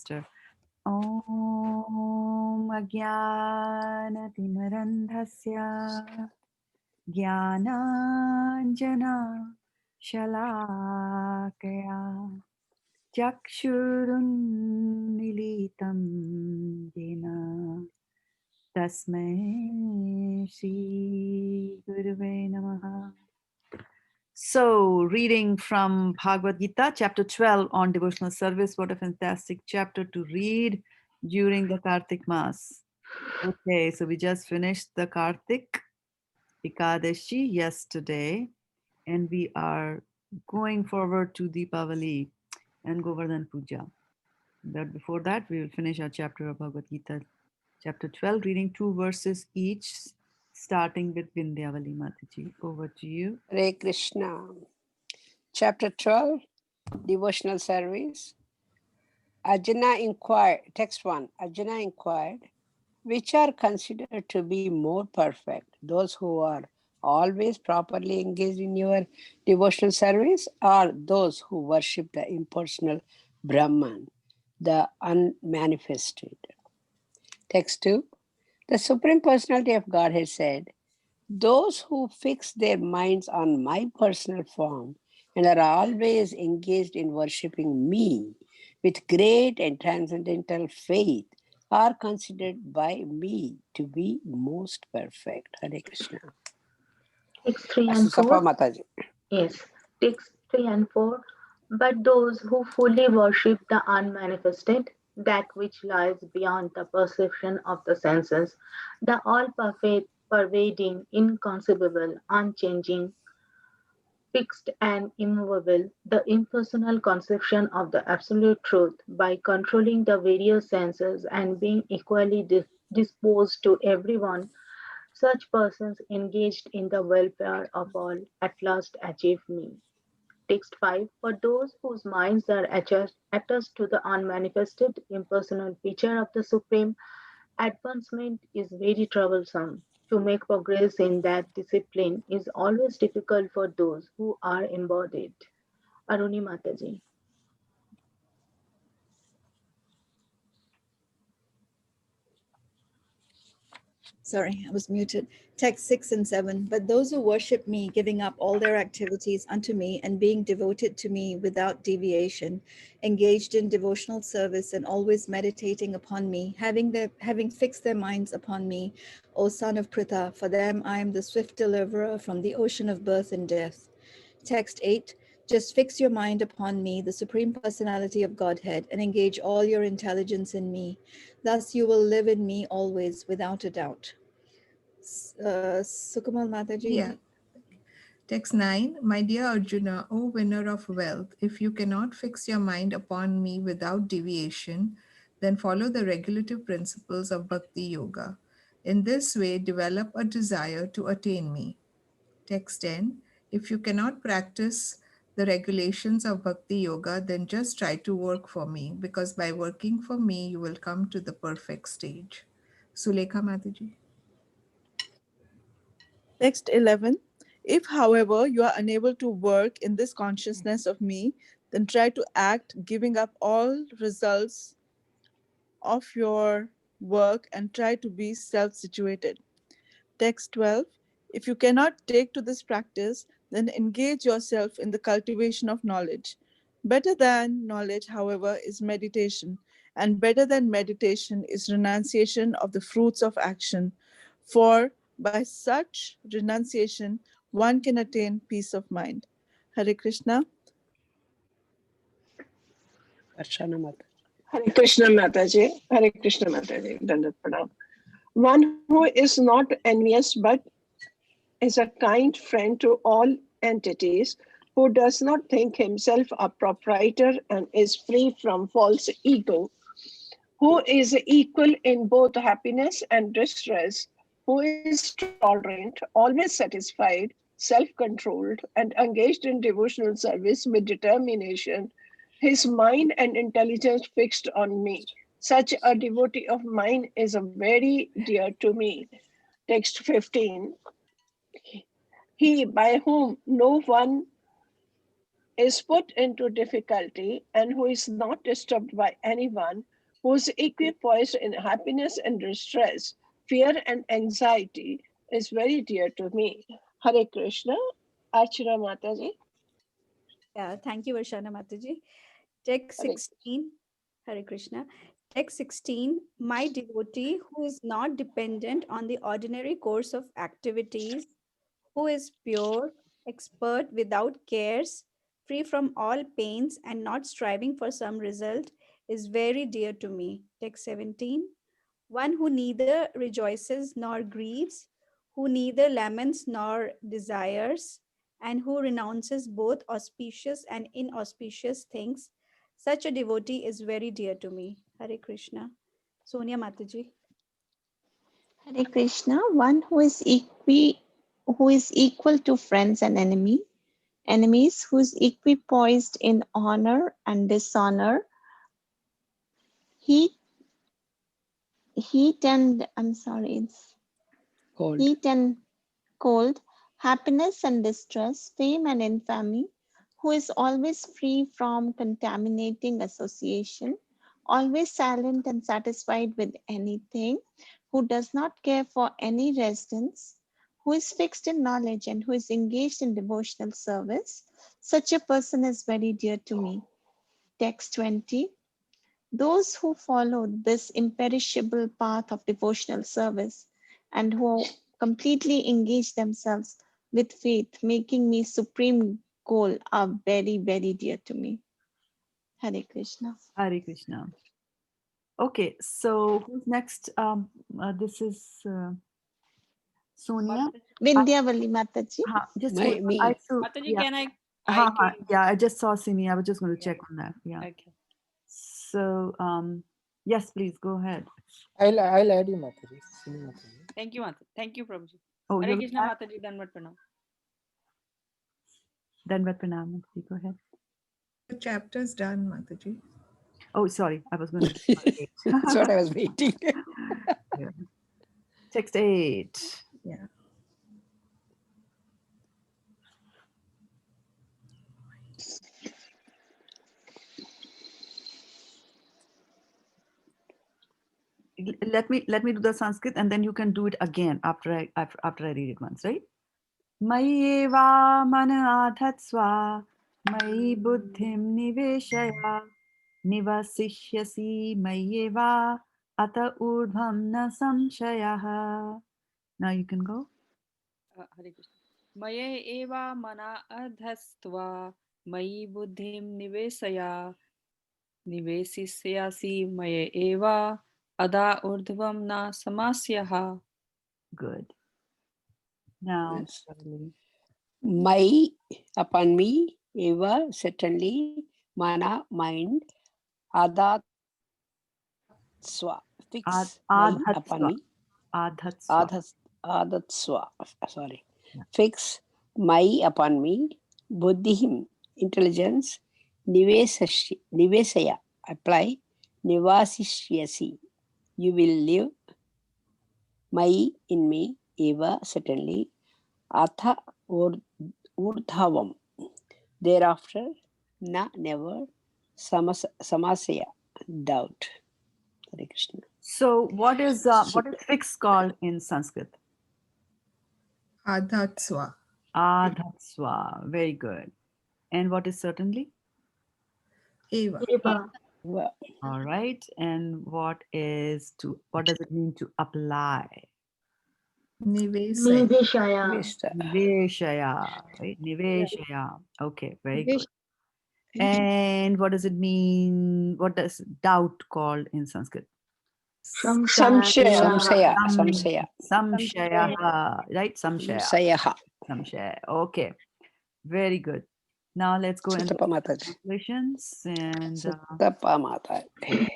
Master. Om Ajnanatimarandhasya Jnananjana Shalakaya Chakshurunmilitam Jena Tasmai Shri Gurave Namaha. So, reading from Bhagavad Gita, chapter 12 on devotional service. What a fantastic chapter to read during the Kartik Mass. Okay, so we just finished the Kartik Ekadashi yesterday, and we are going forward to Deepavali and Govardhan Puja. But before that, we will finish our chapter of Bhagavad Gita, chapter 12, reading 2 verses each, starting with Vindhyavali Mataji. Over to you. Hare Krishna. Chapter 12, Devotional Service. Arjuna inquired, text 1, Arjuna inquired, which are considered to be more perfect, those who are always properly engaged in your devotional service, or those who worship the impersonal Brahman, the unmanifested? Text 2, the Supreme Personality of Godhead said, those who fix their minds on my personal form and are always engaged in worshipping me with great and transcendental faith are considered by me to be most perfect. Hare Krishna. Text 3 and 4. Mataji. Yes. Text 3 and 4. But those who fully worship the unmanifested, that which lies beyond the perception of the senses, the all-perfect, pervading, inconceivable, unchanging, fixed and immovable, the impersonal conception of the absolute truth, by controlling the various senses and being equally disposed to everyone, such persons engaged in the welfare of all at last achieve me. Text 5. For those whose minds are attached to the unmanifested impersonal feature of the Supreme, advancement is very troublesome. To make progress in that discipline is always difficult for those who are embodied. Aruni Mataji. Sorry, I was muted. Text 6 and 7. But those who worship me, giving up all their activities unto me and being devoted to me without deviation, engaged in devotional service and always meditating upon me, having fixed their minds upon me, O son of Pritha, for them I am the swift deliverer from the ocean of birth and death. Text 8. Just fix your mind upon me, the Supreme Personality of Godhead, and engage all your intelligence in me. Thus you will live in me always, without a doubt. Sukamal Mataji. Yeah. Text 9. My dear Arjuna, O winner of wealth, if you cannot fix your mind upon me without deviation, then follow the regulative principles of Bhakti Yoga. In this way, develop a desire to attain me. Text 10. If you cannot practice the regulations of Bhakti Yoga, then just try to work for me, because by working for me, you will come to the perfect stage. Sulekha Mataji. Text 11. If, however, you are unable to work in this consciousness of me, then try to act, giving up all results of your work and try to be self-situated. Text 12. If you cannot take to this practice, then engage yourself in the cultivation of knowledge. Better than knowledge, however, is meditation, and better than meditation is renunciation of the fruits of action. For by such renunciation, one can attain peace of mind. Hare Krishna. Archana Mataji. Hare Krishna Mataji. Hare Krishna Mataji. Dandat Pranam. One who is not envious but is a kind friend to all entities, who does not think himself a proprietor and is free from false ego, who is equal in both happiness and distress, who is tolerant, always satisfied, self-controlled, and engaged in devotional service with determination, his mind and intelligence fixed on me. Such a devotee of mine is very dear to me. Text 15. He by whom no one is put into difficulty and who is not disturbed by anyone, who is equipoised in happiness and distress, fear and anxiety, is very dear to me. Hare Krishna. Archana Mataji. Yeah, thank you, Varshana Mataji. Text Hare 16, Hare Krishna. Text 16, my devotee who is not dependent on the ordinary course of activities, who is pure, expert without cares, free from all pains and not striving for some result, is very dear to me. Text 17, one who neither rejoices nor grieves, who neither laments nor desires, and who renounces both auspicious and inauspicious things. Such a devotee is very dear to me. Hare Krishna. Sonia Mataji. Hare Krishna, one who is equal to friends and enemies, who is equipoised in honor and dishonor, heat and Cold. heat and cold, happiness and distress, fame and infamy, who is always free from contaminating association, always silent and satisfied with anything, who does not care for any residence, who is fixed in knowledge and who is engaged in devotional service. Such a person is very dear to me. Text 20. Those who follow this imperishable path of devotional service and who completely engage themselves with faith, making me supreme goal, are very, very dear to me. Hare Krishna. Hare Krishna. Okay, so who's next? This is Sonia. Vindhyavali Mataji. Just My, hold on. me. Mataji, yeah. can I Yeah, I just saw Sini. I was just going to check on that. Yeah. Okay. So, yes, please go ahead. I'll add you, Mataji. Sini Mataji. Thank you, Mataji. Thank you, Prabhuji. Oh, Hare you're Krishna, back? Mataji, Danvat Pranam. Danvat Pranam. Go ahead. The chapter's done, Mataji. Oh, sorry. I was going to. That's what I was waiting. Yeah. Text 8. Yeah. Let me do the Sanskrit and then you can do it again after I read it once, right? Mayeva mana adhatsva mai buddhim niveshaya nivasishyasi mayeva ata urdhvam na samshayaha. Now you can go. Hare Krishna. Maye eva mana adhastva mayi buddhim nivesaya nivesisyasi maye eva ada urdhvam na samasyaha. Good. Now, Yes. Shraddha-devi. My upon me, eva, certainly, mana, mind, adat, swa, fix, my upon me, Adhatsva. adat, swa, sorry, Yeah. fix, my upon me, buddhihim, intelligence, nivesaya, apply, nivasishyasi, you will live, my in me, eva, certainly, atha urdhavam, thereafter, na, never, samasya, doubt. Hare Krishna. So what is fix called in Sanskrit? Adhatsva. Adhatsva. Very good. And what is certainly? Eva. Eva. Well, All right. And what does it mean to apply? Nivesaya. Niveshaya. Vesta. Niveshaya. Right? Niveshaya. Okay, very good. Vish- And what does it mean? What does doubt called in Sanskrit? Samshaya. Samsaya. Samshaya. Right? Samshaya. Sayaha. Samshaya. Okay. Very good. Now let's go into Sutapa Mataji. translations and Sutapa Mataji.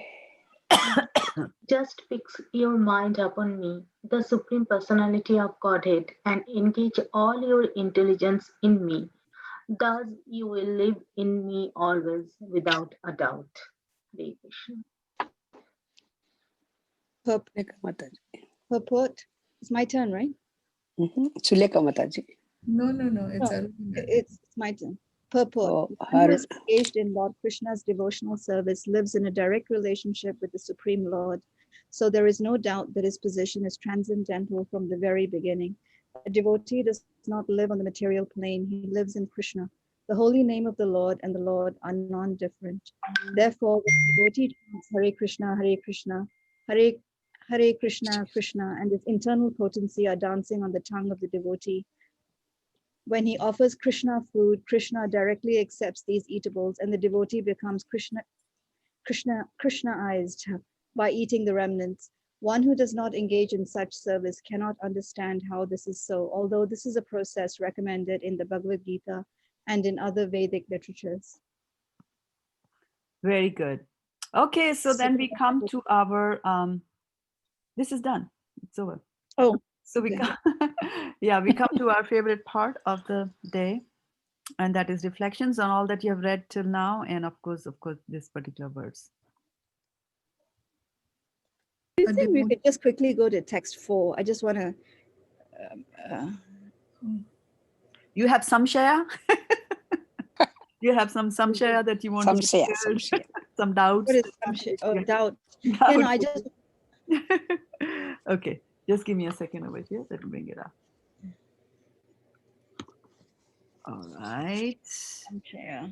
Just fix your mind upon me, the Supreme Personality of Godhead, and engage all your intelligence in me. Thus you will live in me always without a doubt. Hare Krishna. Suleka Mataji. Purport. It's my turn, right? Suleka Mataji. No. It's No, already done. it's my turn. Purport. Oh, One who her. is engaged in Lord Krishna's devotional service lives in a direct relationship with the Supreme Lord. So there is no doubt that his position is transcendental from the very beginning. A devotee does not live on the material plane, he lives in Krishna. The holy name of the Lord and the Lord are non-different. Therefore, when a devotee chants Hare Krishna, Hare, Hare Krishna, Krishna, and his internal potency are dancing on the tongue of the devotee. When he offers Krishna food, Krishna directly accepts these eatables and the devotee becomes Krishnaized by eating the remnants. One who does not engage in such service cannot understand how this is so, although this is a process recommended in the Bhagavad Gita and in other Vedic literatures. Very good. Okay, so then we come to our, this is done. It's over. Oh, So we okay. come, yeah, we come to our favorite part of the day, and that is reflections on all that you have read till now, and of course, this particular verse. Do you think we could just quickly go to text 4? I just want to. You have some share? You have some share that you want to share? Some doubts? What is some share? Oh, doubt. Yeah, no, I just. Okay, just give me a second over here. Let me bring it up. All right. Share.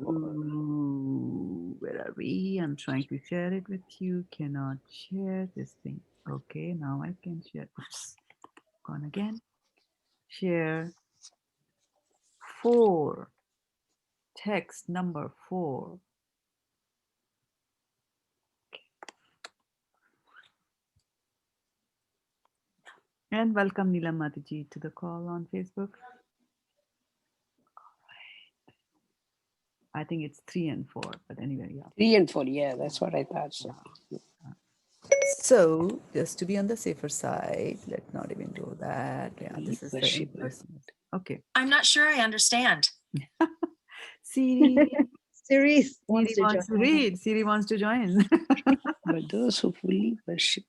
Ooh, where are we? I'm trying to share it with you. Cannot share this thing. Okay, now I can share. Oops. Gone again. Share 4. Text number 4. And welcome Neelam Mataji to the call on Facebook. I think it's 3 and 4, but anyway, yeah. 3 and 4, yeah, that's what I thought. So just to be on the safer side, let's not even do that. Yeah, this is the in-person. Okay. I'm not sure I understand. Siri. Siri wants to read. Siri wants to join. But those who fully worship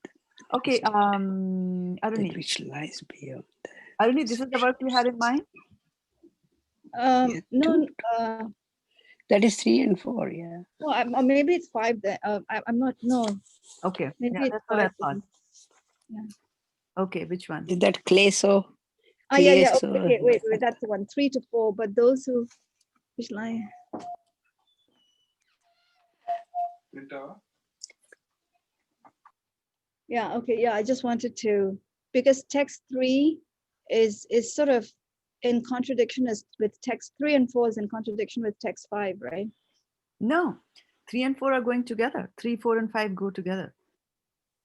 okay, Aruni. Which lies beyond. Aruni, this is the verse you had in mind? No. That is 3 and 4, yeah. Well, or maybe it's 5 then. I'm not, no. Okay. Maybe yeah, it's that's what I thought. Yeah. Okay, which one? Is that Kleso? Oh, yeah. Okay, wait, that's the one. 3 to 4. But those who, which line? Yeah, okay, yeah. I just wanted to, because text 3 is sort of in contradiction with text 3 and 4 is in contradiction with text 5, right? No, 3 and 4 are going together. 3, 4, and 5 go together.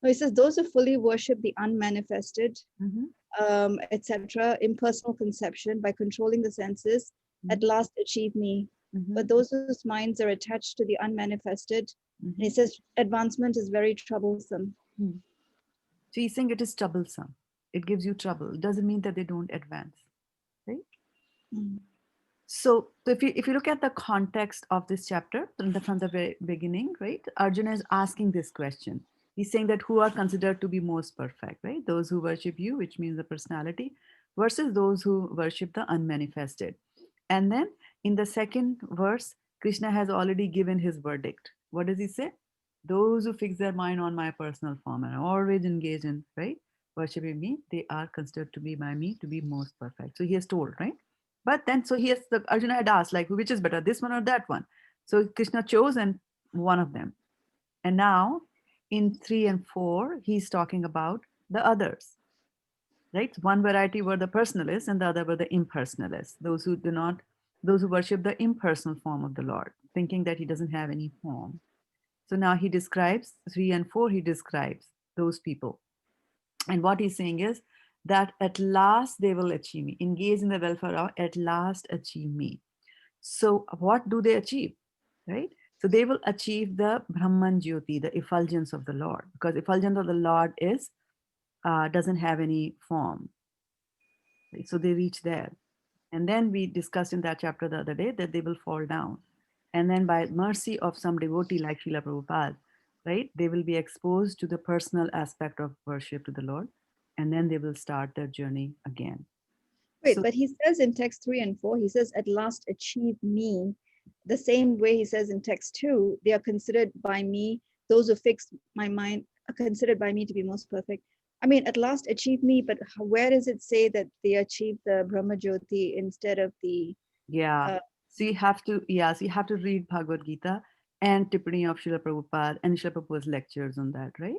No, it says those who fully worship the unmanifested, etc., impersonal conception by controlling the senses, at last achieve me. But those whose minds are attached to the unmanifested, and it says advancement is very troublesome. So he's saying it is troublesome. It gives you trouble. It doesn't mean that they don't advance, right? So if you look at the context of this chapter from the very beginning, right? Arjuna is asking this question. He's saying that who are considered to be most perfect, right? Those who worship you, which means the personality, versus those who worship the unmanifested. And then in the second verse, Krishna has already given his verdict. What does he say? Those who fix their mind on my personal form and always engage in, right, worshiping me, they are considered to be by me to be most perfect. So he has told, right? But then, so Arjuna had asked, like, which is better, this one or that one? So Krishna chose and one of them. And now in 3 and 4, he's talking about the others, right? One variety were the personalists and the other were the impersonalists. Those who worship the impersonal form of the Lord, thinking that he doesn't have any form. So now he describes 3 and 4, he describes those people. And what he's saying is that at last they will achieve me, engage in the welfare of, at last achieve me. So what do they achieve, right? So they will achieve the Brahman Jyoti, the effulgence of the Lord, because effulgence of the Lord is doesn't have any form. Right? So they reach there. And then we discussed in that chapter the other day that they will fall down. And then by mercy of some devotee like Srila Prabhupada, right, they will be exposed to the personal aspect of worship to the Lord. And then they will start their journey again. Wait, So but he says in text 3 and 4, he says, at last achieve me. The same way he says in text 2, they are considered by me, those who fix my mind are considered by me to be most perfect. I mean, at last achieve me, but where does it say that they achieve the Brahma Jyoti instead of the, yeah, uh, so you have to, yeah, so you have to read Bhagavad Gita and Tippani of Srila Prabhupada and Srila Prabhupada's lectures on that, right?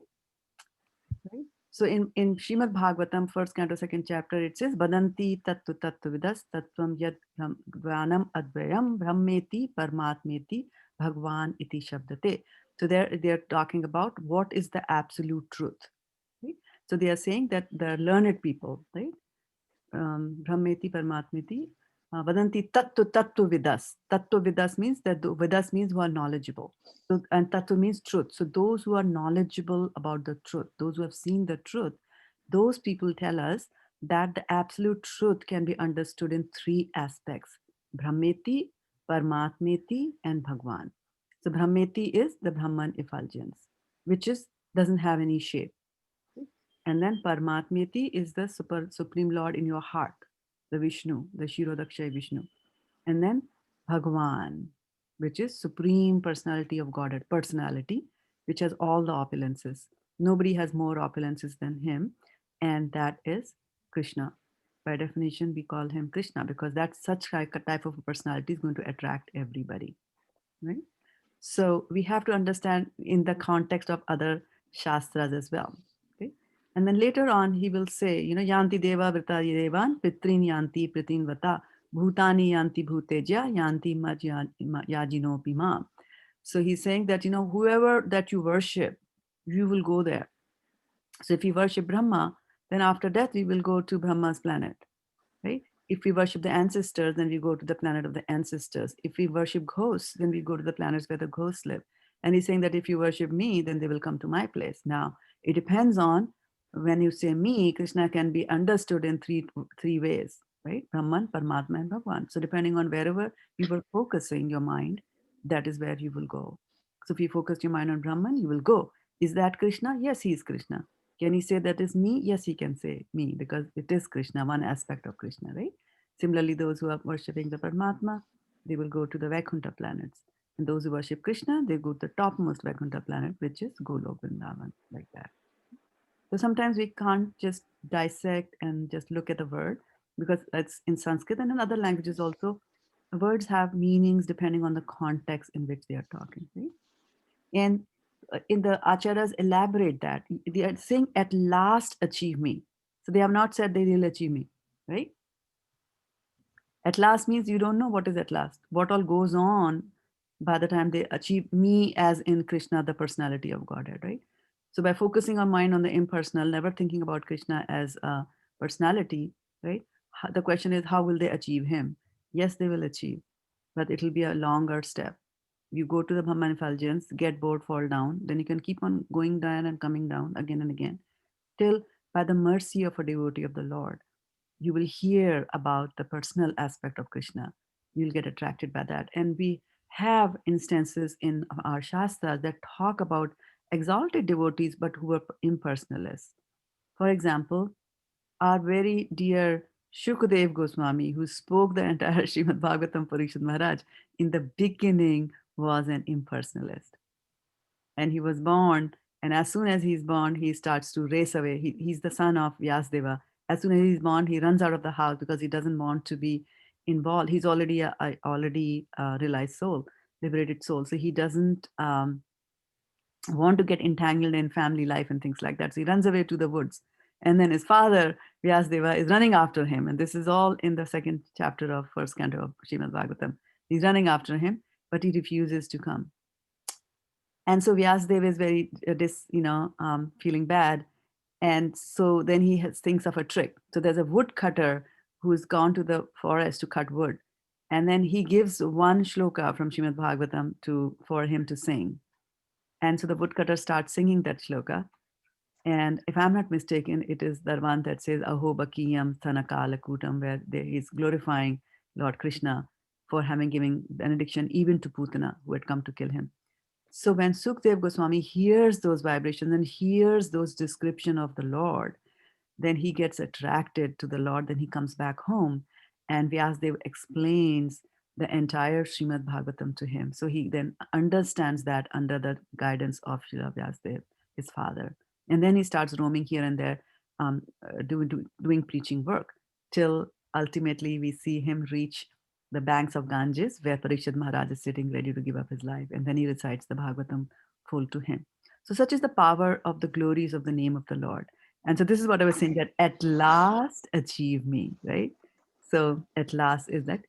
Right. So in Srimad Bhagavatam, first canto, second chapter, it says, Badanti tattu tattu vidas tattvam yad gvanam advayam brahmeti parmatmeti bhagwan iti shabdate. So they're talking about what is the absolute truth. Right? So they are saying that the learned people, right? Brahmeti Paramatmeti, Vadanti Tattu Vidas. Tattu Vidas means that the Vidas means who are knowledgeable. So, and Tattu means truth. So those who are knowledgeable about the truth, those who have seen the truth, those people tell us that the absolute truth can be understood in three aspects: Brahmeti, Paramatmeti, and Bhagwan. So Brahmeti is the Brahman effulgence, which is doesn't have any shape. And then Paramatmeti is the supreme Lord in your heart, the Vishnu, the Shirodakshay Vishnu. And then Bhagwan, which is Supreme Personality of Godhead, personality, which has all the opulences. Nobody has more opulences than him, and that is Krishna. By definition, we call him Krishna because that's such a type of a personality is going to attract everybody, right? So we have to understand in the context of other shastras as well. Okay. And then later on, he will say, yanti deva vrita devan, pitrin yanti pritin vata, bhutani yanti bhuteja, yanti maj yajino pima. So he's saying that, whoever that you worship, you will go there. So if you worship Brahma, then after death, we will go to Brahma's planet, right? If we worship the ancestors, then we go to the planet of the ancestors. If we worship ghosts, then we go to the planets where the ghosts live. And he's saying that if you worship me, then they will come to my place. Now, it depends on when you say me, Krishna can be understood in three ways, right? Brahman, Paramatma, and Bhagwan. So depending on wherever you were focusing your mind, that is where you will go. So if you focus your mind on Brahman, you will go. Is that Krishna? Yes, he is Krishna. Can he say that is me? Yes, he can say me because it is Krishna, one aspect of Krishna, right? Similarly, those who are worshipping the Paramatma, they will go to the Vaikuntha planets. And those who worship Krishna, they go to the topmost Vaikuntha planet, which is Golok Vrindavan, like that. So sometimes we can't just dissect and just look at the word because it's in Sanskrit and in other languages also. Words have meanings depending on the context in which they are talking, right? And in the acharyas elaborate that. They are saying at last achieve me. So they have not said they will achieve me, right? At last means you don't know what is at last. What all goes on by the time they achieve me as in Krishna, the personality of Godhead, right? So by focusing our mind on the impersonal, never thinking about Krishna as a personality, right? The question is, how will they achieve him? Yes, they will achieve, but it will be a longer step. You go to the Brahman effulgence, get bored, fall down, then you can keep on going down and coming down again and again, till by the mercy of a devotee of the Lord, you will hear about the personal aspect of Krishna. You'll get attracted by that. And we have instances in our Shastras that talk about exalted devotees, but who were impersonalists. For example, our very dear Shukadev Goswami, who spoke the entire Srimad Bhagavatam Parishad Maharaj, in the beginning was an impersonalist. And he was born, and as soon as he's born, he starts to race away. He's the son of Vyasdeva. As soon as he's born, he runs out of the house because he doesn't want to be involved. He's already a realized soul, liberated soul. So he doesn't want to get entangled in family life and things like that. So he runs away to the woods. And then his father, Vyasdeva, is running after him. And this is all in the second chapter of first canto of Srimad Bhagavatam. He's running after him, but he refuses to come. And so Vyasdev is very, feeling bad. And so then he thinks of a trick. So there's a woodcutter who's gone to the forest to cut wood. And then he gives one shloka from Srimad Bhagavatam for him to sing. And so the woodcutter starts singing that shloka. And if I'm not mistaken, it is the one that says, Aho Bakiyam Thanakala Kutam, where he's glorifying Lord Krishna for having given benediction even to Putana, who had come to kill him. So when Sukdev Goswami hears those vibrations and hears those description of the Lord, then he gets attracted to the Lord. Then he comes back home, and Vyasdev explains the entire Srimad Bhagavatam to him. So he then understands that under the guidance of Srila Vyasdev, his father. And then he starts roaming here and there, doing preaching work, till ultimately we see him reach the banks of Ganges, where Parikshit Maharaj is sitting ready to give up his life. And then he recites the Bhagavatam full to him. So such is the power of the glories of the name of the Lord. And so this is what I was saying, that at last achieve me, right? So at last is that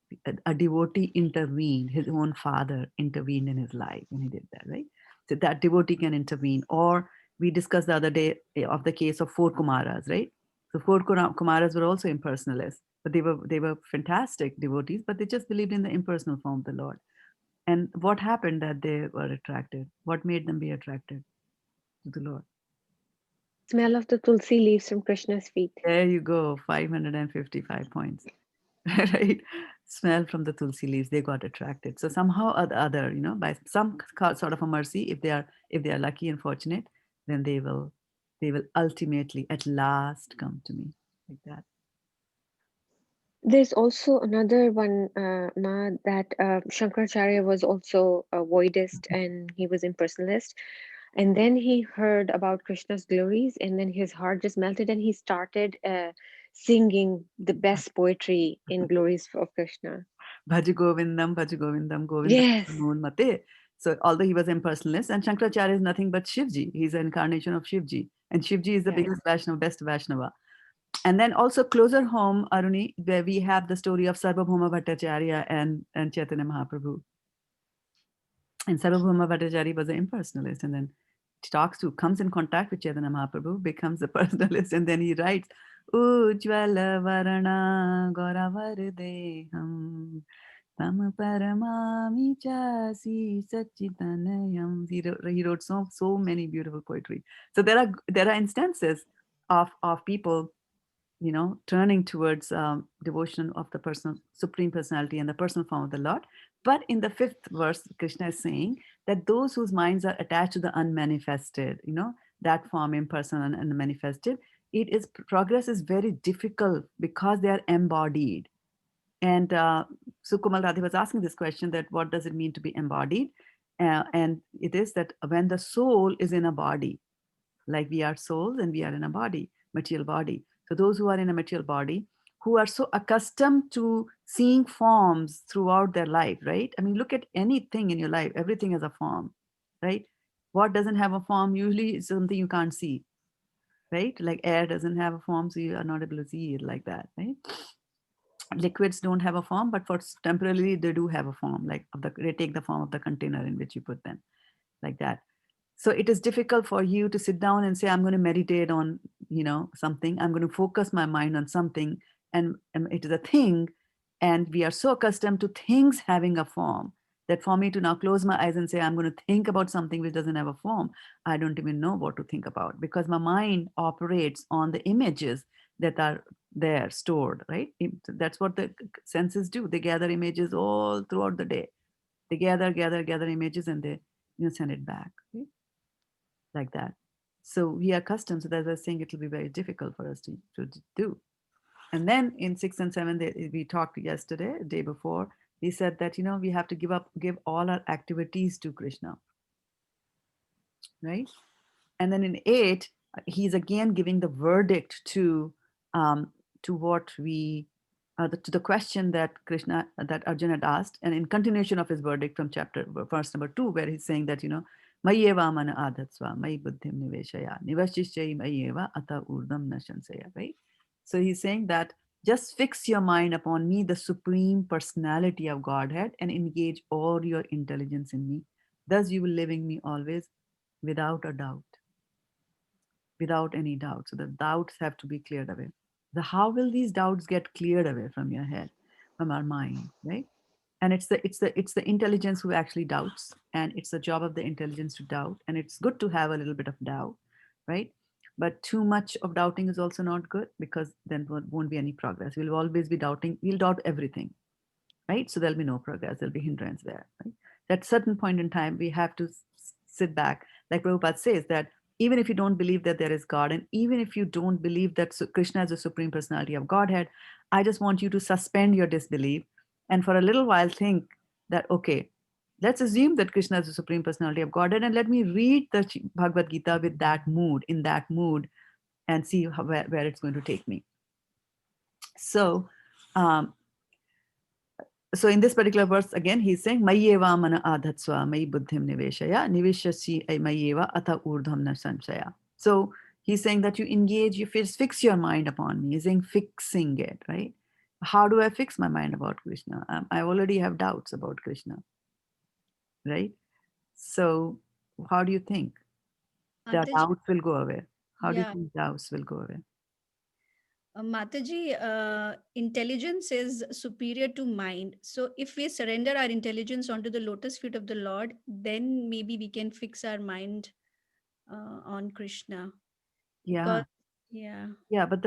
a devotee intervened, his own father intervened in his life when he did that, right? So that devotee can intervene. Or we discussed the other day of the case of 4 Kumaras, right? So 4 Kumaras were also impersonalists, but they were fantastic devotees, but they just believed in the impersonal form of the Lord. And what happened that they were attracted? What made them be attracted to the Lord? Smell of the tulsi leaves from Krishna's feet. There you go, 555 points. Right? Smell from the tulsi leaves, they got attracted. So somehow or the other, by some sort of a mercy, if they are lucky and fortunate, then they will ultimately at last come to me, like that. There's also another one, Ma, that Shankaracharya was also a voidist and he was impersonalist. And then he heard about Krishna's glories, and then his heart just melted, and he started singing the best poetry in glories of Krishna. Bhaja Govindam, Govindam Yes. Moon Mate. So although he was impersonalist, and Shankaracharya is nothing but Shivji. He's an incarnation of Shivji. And Shivji is the biggest Vaishnava, best Vaishnava. And then also closer home, Aruni, where we have the story of Sarvabhauma Bhattacharya and Chaitanya Mahaprabhu. And Sarvabhauma Bhattacharya was an impersonalist, and then comes in contact with Chaitanya Mahaprabhu, becomes a personalist, and then he writes, Ujjvala Varana Gauravardeham Tam Paramami Chasi Sachitanayam. He wrote so many beautiful poetry. So there are instances of people turning towards devotion of the personal supreme personality and the personal form of the Lord. But in the 5th verse, Krishna is saying that those whose minds are attached to the unmanifested, that form, impersonal and unmanifested, progress is very difficult because they are embodied. And Sukumal Radhe was asking this question, that what does it mean to be embodied? And it is that when the soul is in a body, like we are souls and we are in a body, material body. So those who are in a material body, who are so accustomed to seeing forms throughout their life, right? I mean, look at anything in your life, everything has a form, right? What doesn't have a form usually is something you can't see, right? Like air doesn't have a form, so you are not able to see it like that, right? Liquids don't have a form, but for temporarily they do have a form, like they take the form of the container in which you put them, like that. So it is difficult for you to sit down and say, I'm going to meditate on, something. I'm going to focus my mind on something. And it is a thing. And we are so accustomed to things having a form that for me to now close my eyes and say, I'm going to think about something which doesn't have a form, I don't even know what to think about, because my mind operates on the images that are there stored, right? That's what the senses do. They gather images all throughout the day. They gather images, and they send it back. Right? Like that. So we are accustomed. So that's why I was saying it will be very difficult for us to do. And then in 6 and 7, we talked yesterday, day before, we said that, we have to give all our activities to Krishna. Right? And then in 8, he's again giving the verdict to what we, to the question that Arjuna had asked, and in continuation of his verdict from verse number 2, where he's saying that, Mayeva mana adhatsva, Mai buddhim niveshaya, nivashishya mayeva ata urdam nashansaya, right? So he's saying that just fix your mind upon me, the supreme personality of Godhead, and engage all your intelligence in me. Thus you will live in me always without a doubt. Without any doubt. So the doubts have to be cleared away. How will these doubts get cleared away from your head, from our mind, right? And it's the intelligence who actually doubts, and it's the job of the intelligence to doubt. And it's good to have a little bit of doubt, right? But too much of doubting is also not good, because then won't be any progress. We'll always be doubting. We'll doubt everything, right? So there'll be no progress. There'll be hindrance there, right? At a certain point in time, we have to sit back. Like Prabhupada says that even if you don't believe that there is God, and even if you don't believe that Krishna is the Supreme Personality of Godhead, I just want you to suspend your disbelief and for a little while think that, okay, let's assume that Krishna is the Supreme Personality of Godhead, and let me read the Bhagavad Gita with that mood, in that mood, and see where it's going to take me. So, so in this particular verse, again, he's saying, Mayeva mana adhatsva, Mayi buddhim niveshaya, niveshasi Mayeva atha urdham na sanshaya. So he's saying that you engage, you fix your mind upon me. He's saying fixing it, right? How do I fix my mind about Krishna? I already have doubts about Krishna, right? So how do you think the Mataji, doubts will go away? How do you yeah, think doubts will go away? Mataji, intelligence is superior to mind. So if we surrender our intelligence onto the lotus feet of the Lord, then maybe we can fix our mind on Krishna. Yeah. Yeah. Yeah, but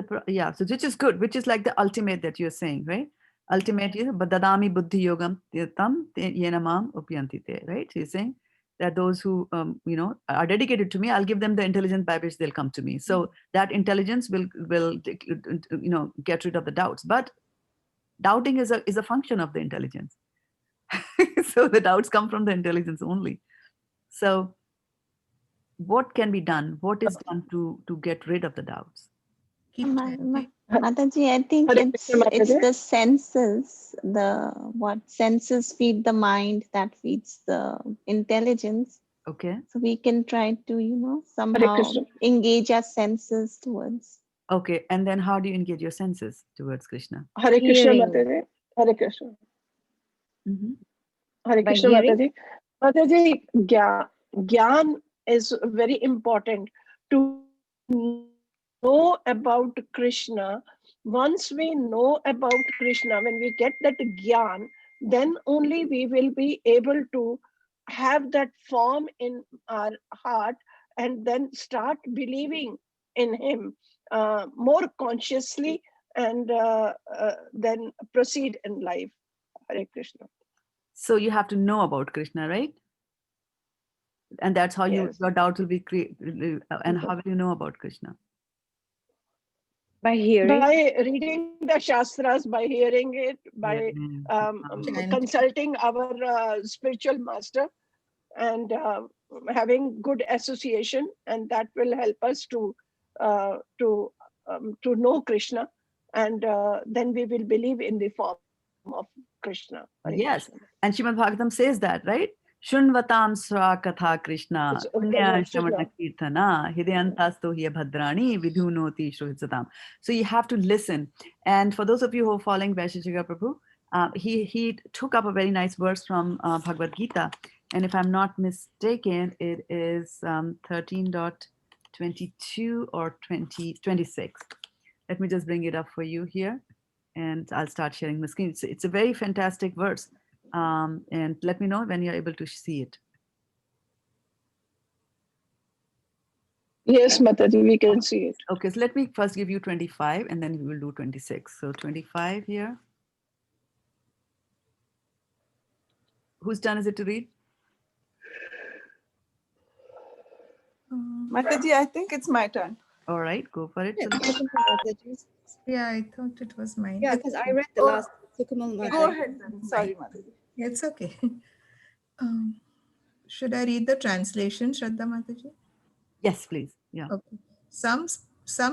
so which is good, which is like the ultimate that you're saying, right? Ultimate is but dadami buddhi yogam tam yenamam upyanti te, right? So you're saying that those who are dedicated to me, I'll give them the intelligence by which they'll come to me. So that intelligence will get rid of the doubts. But doubting is a function of the intelligence. So the doubts come from the intelligence only. So what can be done? What is done to get rid of the doubts? Keep chanting. Mataji, I think Hare Krishna, it's Mataji. the senses, what senses feed the mind, that feeds the intelligence. Okay. So we can try to, Hare somehow Krishna. engage our senses towards Okay, and then how do you engage your senses towards Krishna? Hare Krishna, hearing. Mataji. Hare Krishna. Mm-hmm. Hare By Krishna, hearing? Mataji. Mataji, Gyan is very important to know about Krishna. Once we know about Krishna, when we get that Gyan, then only we will be able to have that form in our heart and then start believing in Him more consciously and then proceed in life. Hare Krishna. So you have to know about Krishna, right? And that's how Yes. your doubts will be created. And how will you know about Krishna? By hearing. By reading the Shastras, by hearing it, by consulting our spiritual master and having good association, and that will help us to know Krishna, and then we will believe in the form of Krishna. Hare Yes, Krishna. and Srimad Bhagavatam says that, right? Shunvatam swa katha Krishna, punya shravana kirtana, hidayantasto hiya bhadrani, vidhunoti shruhitsatam. So you have to listen. And for those of you who are following Vaisheshika Prabhu, he took up a very nice verse from Bhagavad Gita. And if I'm not mistaken, it is 13.22 or 26. Let me just bring it up for you here. And I'll start sharing my screen. It's a very fantastic verse. And let me know when you're able to see it. Yes, Mataji, we can see it. Okay, so let me first give you 25 and then we will do 26. So 25 here. Whose turn is it to read? Mataji, I think it's my turn. All right, go for it. Yeah, Yeah, I thought it was mine. yeah, because I read the last Sukamal Go Mataji. ahead then. Sorry, Mataji. It's okay. Should I read the translation, Shraddha Mataji? Yes, please. Yeah. Okay. Some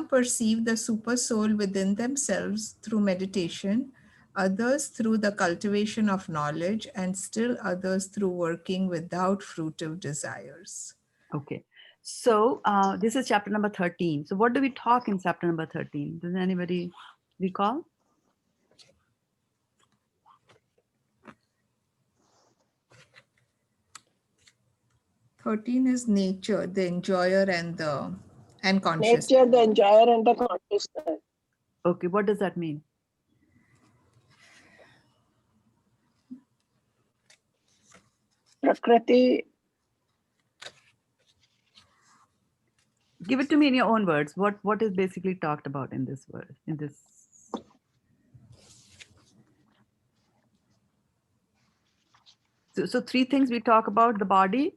perceive the super soul within themselves through meditation, others through the cultivation of knowledge, and still others through working without fruitive desires. Okay. So this is chapter number 13. So what do we talk in chapter number 13? Does anybody recall? "13 is nature, the enjoyer and consciousness. Nature, the enjoyer, and the consciousness. Okay, what does that mean? Prakriti. Give it to me in your own words. What is basically talked about in this word, in this? So three things we talk about: the body,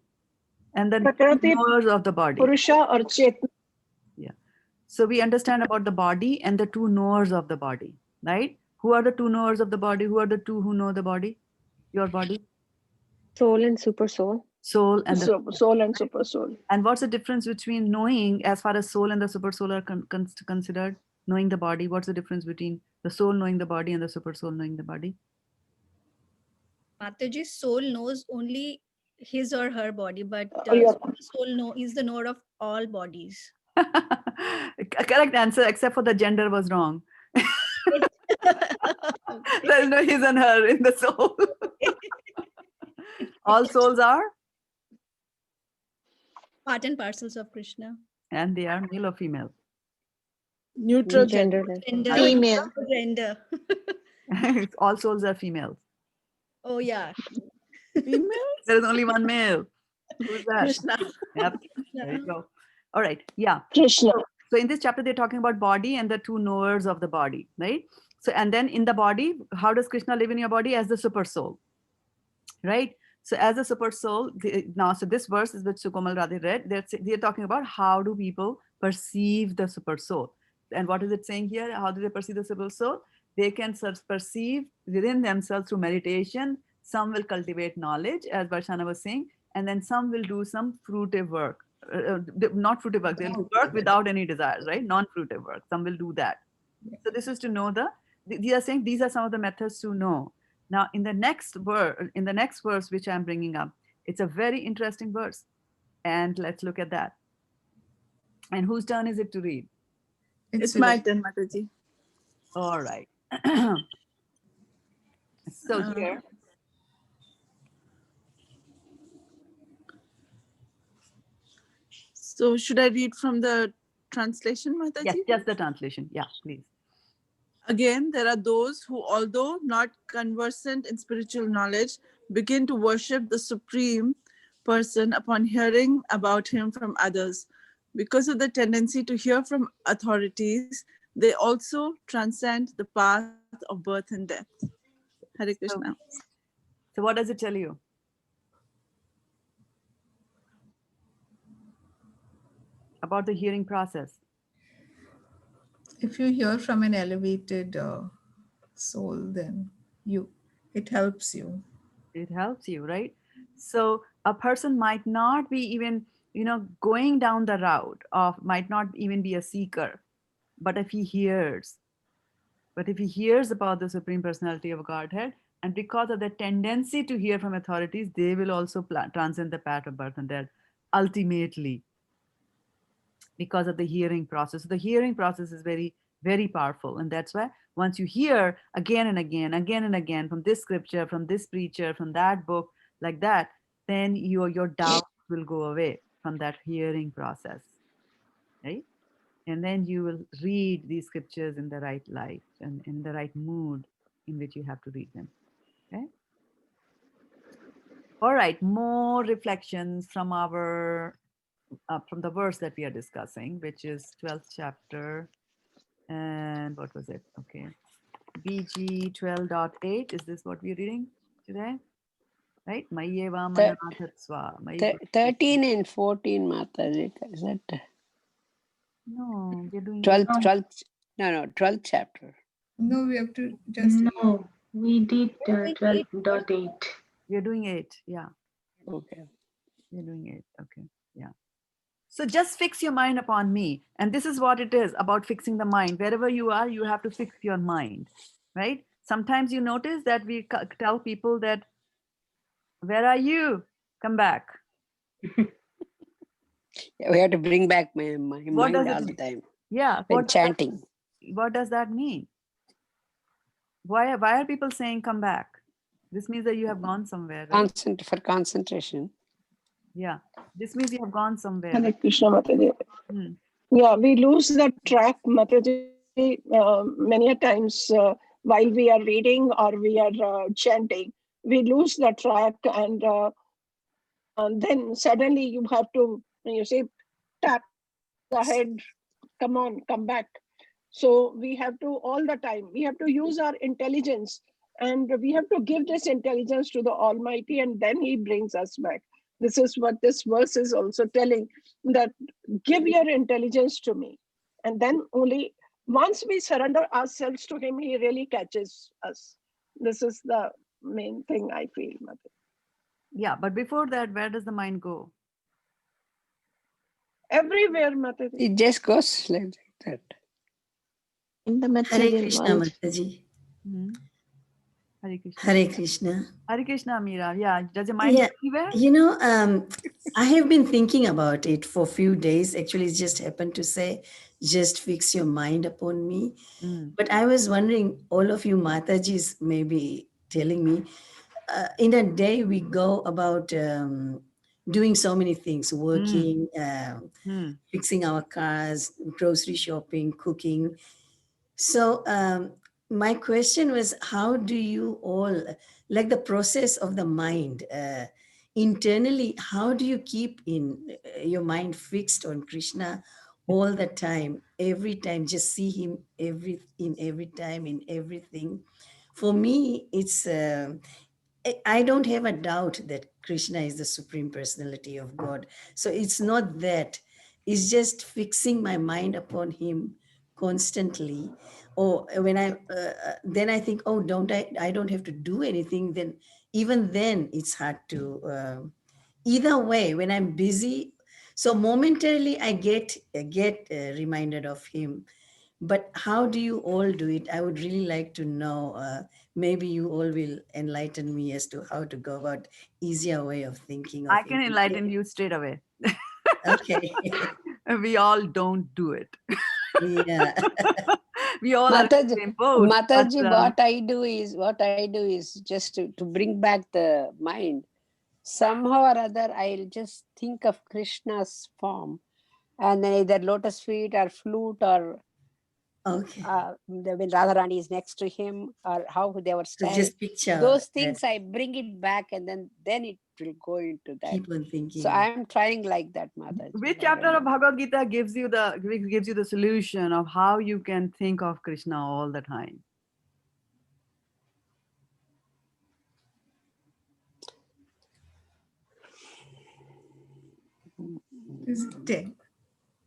And the Prakriti, knowers of the body. Purusha or Chetna. Yeah. So we understand about the body and the two knowers of the body, right? Who are the two knowers of the body? Who are the two who know the body? Your body? Soul and super soul. Soul and the Soul and super soul. And what's the difference between knowing, as far as soul and the super soul are considered, knowing the body? What's the difference between the soul knowing the body and the super soul knowing the body? Mataji's soul knows only his or her body, but Yeah. soul is the knower of all bodies. Correct answer, except for the gender was wrong. There's no his and her in the soul. All souls are? Part and parcels of Krishna. And they are male or female? Neutral gender. Genderless. Female. Gender. All souls are females. Oh yeah. Female? There is only one male. Who's that? Krishna. Yep. There you go. All right. Yeah. Krishna. So in this chapter, they're talking about body and the two knowers of the body, right? So, and then in the body, how does Krishna live in your body? As the super soul, right? So as a super soul, now, so this verse is which Sukomal Radhe read, they're talking about how do people perceive the super soul. And what is it saying here? How do they perceive the super soul? They can perceive within themselves through meditation. Some will cultivate knowledge, as Varshana was saying, and then some will do some fruitive work. Not fruitive work, they'll work without any desires, right? Non-fruitive work. Some will do that. So this is to know they are saying these are some of the methods to know. Now in the next verse, which I'm bringing up, it's a very interesting verse. And let's look at that. And whose turn is it to read? It's my turn, Mataji. All right. So here. So should I read from the translation, Mataji? Yes, just the translation. Yeah, please. Again, there are those who, although not conversant in spiritual knowledge, begin to worship the Supreme Person upon hearing about him from others. Because of the tendency to hear from authorities, they also transcend the path of birth and death. Hare Krishna. So what does it tell you? About the hearing process. If you hear from an elevated soul, then it helps you. It helps you, right? So a person might not be even, going down the route of, might not even be a seeker, but if he hears about the Supreme Personality of Godhead, and because of the tendency to hear from authorities, they will also transcend the path of birth and death ultimately, because of the hearing process. So the hearing process is very, very powerful. And that's why once you hear again and again from this scripture, from this preacher, from that book, like that, then your doubt will go away from that hearing process, right? And then you will read these scriptures in the right light and in the right mood in which you have to read them. Okay. All right, more reflections from from the verse that we are discussing, which is 12th chapter. And what was it? Okay. BG 12.8. Is this what we're reading today? Right? Mayeva Maya Tatsva. 13 and 14, Mataji. Is that? No, we're doing 12th chapter. No, we have to just. No, we did 12.8. We're doing 8. Yeah. Okay. We're doing 8. Okay. Yeah. So just fix your mind upon me. And this is what it is about fixing the mind. Wherever you are, you have to fix your mind, right? Sometimes you notice that we tell people that, where are you? Come back. We have to bring back my mind all the time. Yeah. When chanting. What does that mean? Why are people saying come back? This means that you have gone somewhere. Right? For concentration. Yeah. This means you have gone somewhere. Hare Krishna, Mataji. Yeah, we lose the track, Mataji, many a times while we are reading or we are chanting. We lose the track, and then suddenly you have to, tap the head, come on, come back. So we have to, all the time, we have to use our intelligence, and we have to give this intelligence to the Almighty, and then He brings us back. This is what this verse is also telling, that give your intelligence to me. And then only once we surrender ourselves to him, he really catches us. This is the main thing I feel, Mother. Yeah, but before that, where does the mind go? Everywhere, Mother. It just goes like that. In the Hare material Krishna, world. Mataji. Hmm? Hare Krishna. Hare Krishna. Hare Krishna, Meera. Yeah, does your mind Yeah, go anywhere? you know, I have been thinking about it for a few days. Actually, it just happened to say, just fix your mind upon me. Mm. But I was wondering, all of you Matajis may be telling me, in a day we go about doing so many things, working, Mm. fixing our cars, grocery shopping, cooking. So my question was, how do you all, like the process of the mind, internally, how do you keep your mind fixed on Krishna all the time, every time, just see him every time, in everything? For me, it's I don't have a doubt that Krishna is the Supreme Personality of God. So it's not that. It's just fixing my mind upon him constantly. Or when then I think, oh, I don't have to do anything. Then even then it's hard to, either way, when I'm busy. So momentarily I get reminded of him. But how do you all do it? I would really like to know. Maybe you all will enlighten me as to how to go about easier way of thinking of I can him. enlighten you straight away. Okay. We all don't do it. Yeah. We all are in the Mataji, same boat. But, Mataji, what I do is just to bring back the mind. Somehow or other, I'll just think of Krishna's form, and then either lotus feet or flute, or Okay. when Radharani is next to him, or how they were So standing. just picture Those that. things I bring it back, and then it will go into that. Keep on So thinking. I'm trying like that, Mataji. which I chapter don't of know. Bhagavad Gita gives you the solution of how you can think of Krishna all the time? Is 10.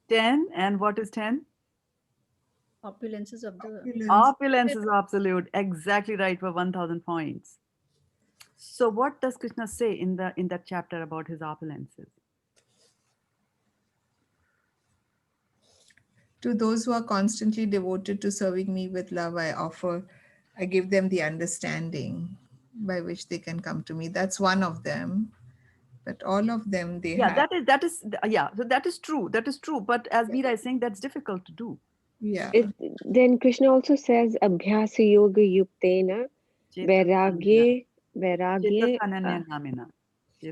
10, and what is 10? Opulences of the Opulence is absolute. Exactly right, for 1000 points. So what does Krishna say in that chapter about his opulences? To those who are constantly devoted to serving me with love, I give them the understanding by which they can come to me. That's one of them. But all of them, they Yeah, have. yeah. So that is true. That is true. But as Meera is saying, that's difficult to do. Yeah. Then Krishna also says, Abhyasa Yoga Yuktena Vairagye.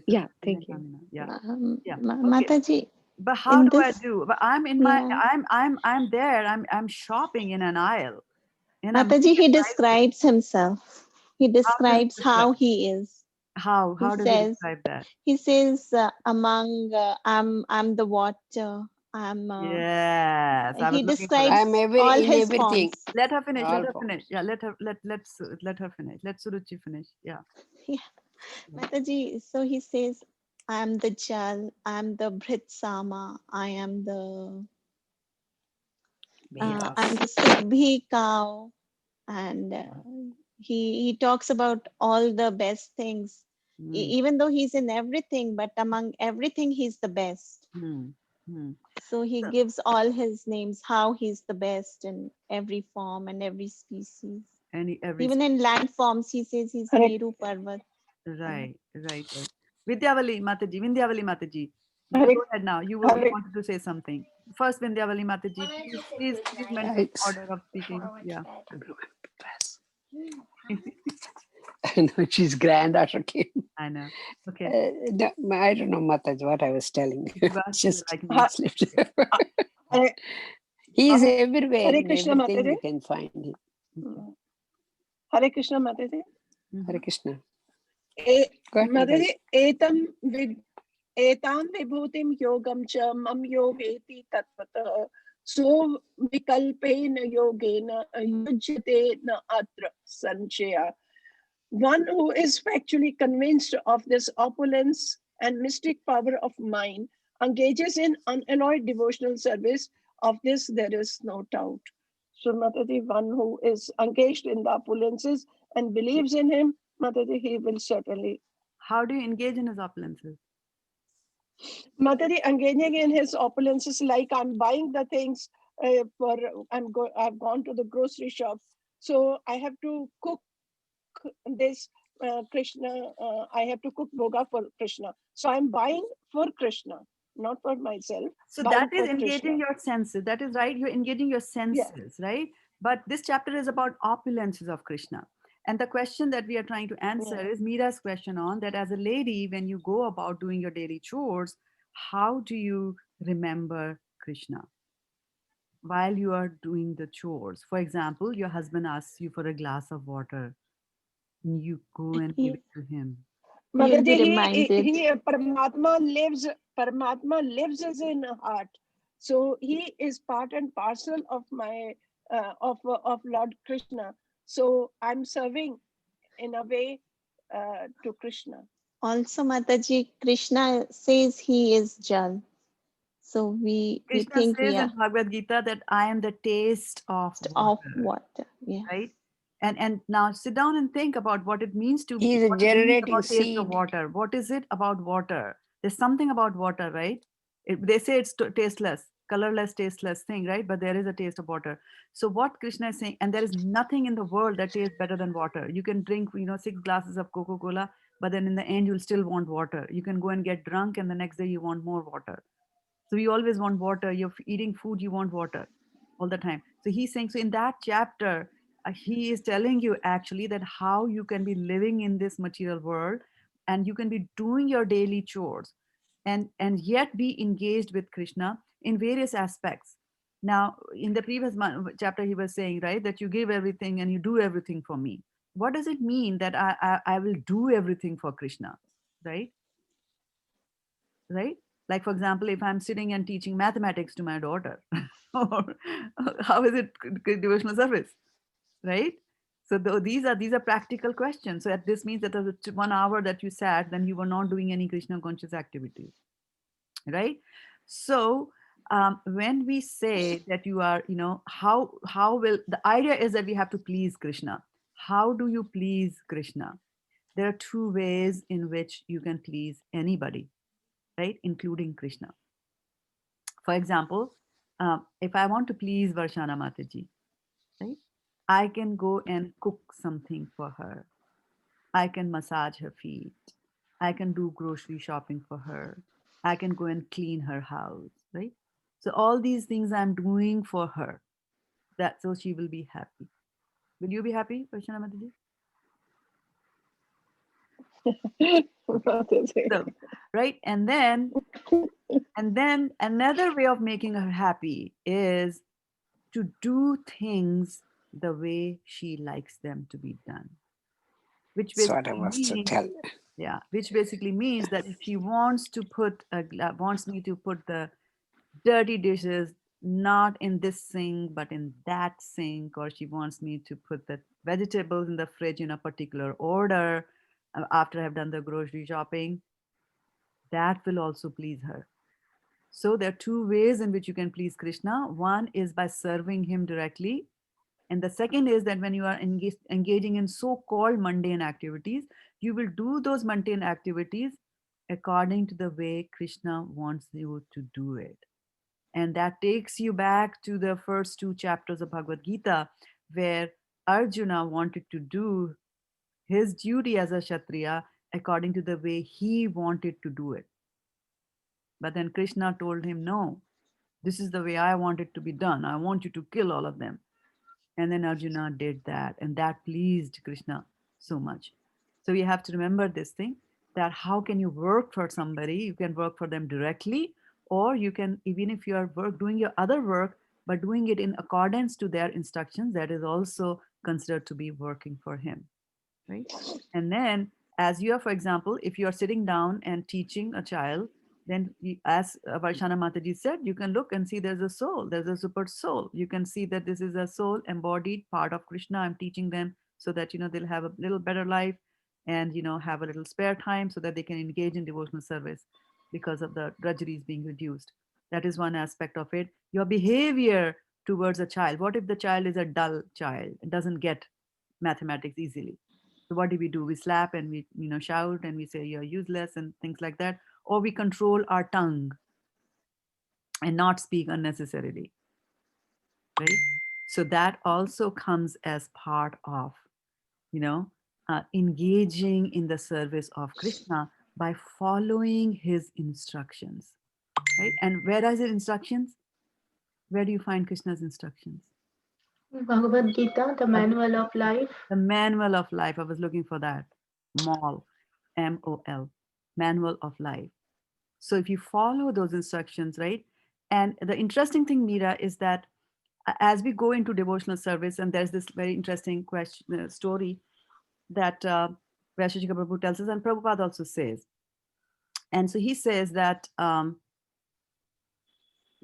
Yeah, thank you. Yeah. Yeah. Okay. Mataji, But how in do I this, do? But I'm in my yeah. I'm there. I'm shopping in an aisle. And I'm Mataji, he describes himself. He how does he describes describe? how he is. How does he describe that? He says, I'm the water. I'm. Yes, I He was looking for that. I'm describes all in his everything. forms. Let her finish. All Let her forms. finish. Yeah, let her finish. Let Suruchi finish. Yeah. Yeah. Mataji, so he says, I am the Jal, I am the Bhritsama, I am the Subhi cow, and he talks about all the best things. Even though he's in everything, but among everything, he's the best. So he gives all his names, how he's the best in every form and every species. Even in land forms, he says he's Meru Parvat. Right. Vidyavali Mataji, you Hare- go ahead now. You Hare- wanted to say something. First, Vindhyavali Mataji, please mention order of speaking. Yeah. No, she's granddaughter came. I know. Okay. No, I don't know, Mataji, what I was telling you. Just like me. slipped. He is everywhere. Hare In Krishna, everything Mataji. you can find him. Hare Krishna, Mataji. Hare Krishna. Mataji, etam vibhutim yogam cha mam yogeti tatvatah so vikalpena yogena yujyate na atra sanchaya. One who is factually convinced of this opulence and mystic power of mind engages in unalloyed devotional service. Of this, there is no doubt. So, Mataji, one who is engaged in the opulences and believes in him, Mataji, he will certainly. How do you engage in his opulences? Mataji, engaging in his opulences, like I'm buying the things I've gone to the grocery shop, so I have to cook this Krishna. I have to cook bhoga for Krishna. So I'm buying for Krishna, not for myself. So that Buying is for engaging Krishna. your senses. That is right. You're engaging your Yeah. senses, right? But this chapter is about opulences of Krishna. And the question that we are trying to answer Yeah. is Meera's question on that as a lady, when you go about doing your daily chores, how do you remember Krishna while you are doing the chores? For example, your husband asks you for a glass of water, and you go and give You, it to him. you'll be Mataji, reminded. Paramatma lives as in a heart. So he is part and parcel of my of Lord Krishna. So I'm serving in a way to Krishna. Also, Mataji, Krishna says he is Jal. So we Krishna think we says in are Bhagavad Gita that I am the taste of of water, water. Yeah. right? And now sit down and think about what it means to He is a what it means generating about taste of seed. water. What is it about water? There's something about water, right? They say it's tasteless, colorless, tasteless thing, right? But there is a taste of water. So what Krishna is saying, and there is nothing in the world that tastes better than water. You can drink, 6 glasses of Coca-Cola, but then in the end you'll still want water. You can go and get drunk, and the next day you want more water. So you always want water. You're eating food, you want water all the time. So he's saying, so in that chapter, he is telling you actually that how you can be living in this material world and you can be doing your daily chores and yet be engaged with Krishna in various aspects. Now, in the previous chapter, he was saying, right, that you give everything and you do everything for me. What does it mean that I will do everything for Krishna, right? Right? Like, for example, if I'm sitting and teaching mathematics to my daughter, or how is it devotional service, right? So these are practical questions. So this means that the 1 hour that you sat, then you were not doing any Krishna conscious activities, right? So when we say that you are, how will the idea is that we have to please Krishna. How do you please Krishna? There are two ways in which you can please anybody, right, including Krishna. For example, if I want to please Varshana Mataji, right, I can go and cook something for her. I can massage her feet. I can do grocery shopping for her. I can go and clean her house, right? So all these things I'm doing for her, that so she will be happy. Will you be happy, Varshana Mataji? So, right, and then another way of making her happy is to do things the way she likes them to be done, which That's what I basically was to means, tell. yeah, which basically means that if she wants to wants me to put the dirty dishes not in this sink but in that sink, or she wants me to put the vegetables in the fridge in a particular order after I've done the grocery shopping, that will also please her. So there are two ways in which you can please Krishna. One is by serving him directly. And the second is that when you are engaging in so-called mundane activities, you will do those mundane activities according to the way Krishna wants you to do it. And that takes you back to the first two chapters of Bhagavad Gita, where Arjuna wanted to do his duty as a Kshatriya according to the way he wanted to do it. But then Krishna told him, no, this is the way I want it to be done. I want you to kill all of them. And then Arjuna did that, and that pleased Krishna so much. So you have to remember this thing, that how can you work for somebody? You can work for them directly, or you can, even if you are doing your other work, but doing it in accordance to their instructions, that is also considered to be working for him, right? And then, as you are, for example, if you are sitting down and teaching a child, then as Varshana Mataji said, you can look and see there's a soul, there's a super soul. You can see that this is a soul embodied part of Krishna. I'm teaching them so that they'll have a little better life. and have a little spare time so that they can engage in devotional service because of the drudgeries being reduced. That is one aspect of it. Your behavior towards a child. What if the child is a dull child and doesn't get mathematics easily? So what do? We slap and we shout and we say you're useless and things like that, or we control our tongue and not speak unnecessarily, right? So that also comes as part of you know engaging in the service of Krishna by following his instructions, right? And where are his instructions? Where do you find Krishna's instructions? Bhagavad Gita, the manual of life. The manual of life. I was looking for that. MOL, MOL, manual of life. So if you follow those instructions, right? And the interesting thing, Meera, is that as we go into devotional service, and there's this very interesting story that Vyasajika Prabhu tells us, and Prabhupada also says. And so he says that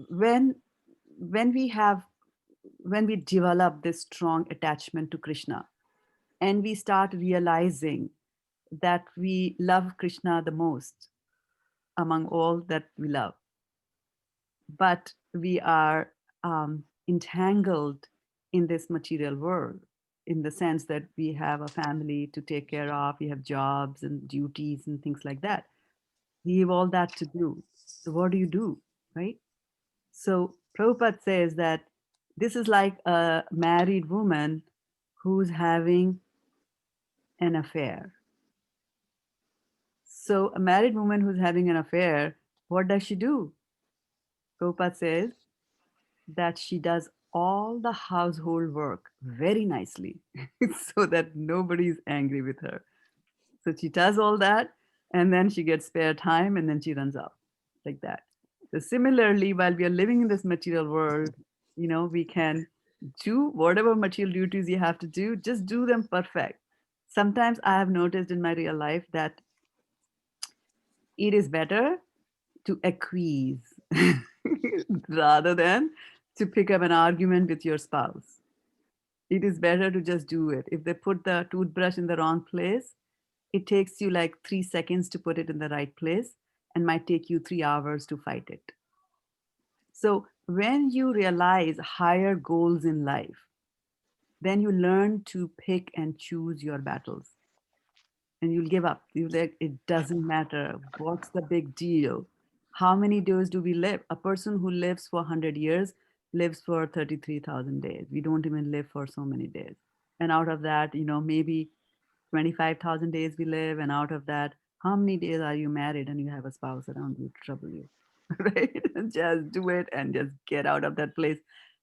when we develop this strong attachment to Krishna, and we start realizing that we love Krishna the most among all that we love, but we are entangled in this material world, in the sense that we have a family to take care of, we have jobs and duties and things like that. We have all that to do. So what do, right? So Prabhupada says that this is like a married woman who's having an affair. So a married woman who's having an affair, what does she do? Prabhupada says that she does all the household work very nicely so that nobody is angry with her. So she does all that, and then she gets spare time, and then she runs out like that. So similarly, while we are living in this material world, we can do whatever material duties you have to do, just do them perfect. Sometimes I have noticed in my real life that it is better to acquiesce rather than to pick up an argument with your spouse. It is better to just do it. If they put the toothbrush in the wrong place, it takes you like 3 seconds to put it in the right place and might take you 3 hours to fight it. So when you realize higher goals in life, then you learn to pick and choose your battles. And you'll give up. You're like, it doesn't matter. What's the big deal? How many days do we live? A person who lives for 100 years lives for 33,000 days. We don't even live for so many days. And out of that, maybe 25,000 days we live. And out of that, how many days are you married and you have a spouse around you to trouble you? Right? Just do it and just get out of that place.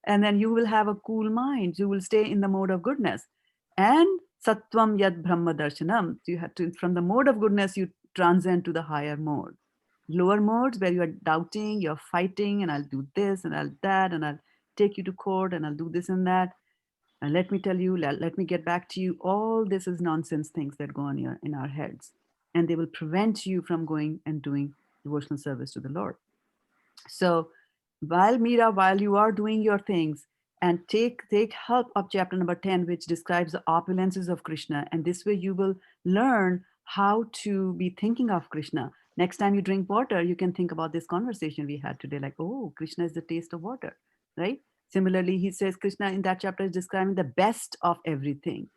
And then you will have a cool mind. You will stay in the mode of goodness. And sattvam yad brahma darshanam. So you have to, from the mode of goodness, you transcend to the higher mode. Lower modes where you are doubting, you're fighting, and I'll do this and I'll that, and I'll take you to court and I'll do this and that. And let me tell you, let me get back to you. All this is nonsense things that go on in our heads. And they will prevent you from going and doing devotional service to the Lord. So while you are doing your things, and take help of chapter number 10, which describes the opulences of Krishna. And this way you will learn how to be thinking of Krishna. Next time you drink water, you can think about this conversation we had today, like, oh, Krishna is the taste of water, right? Similarly, he says Krishna in that chapter is describing the best of everything.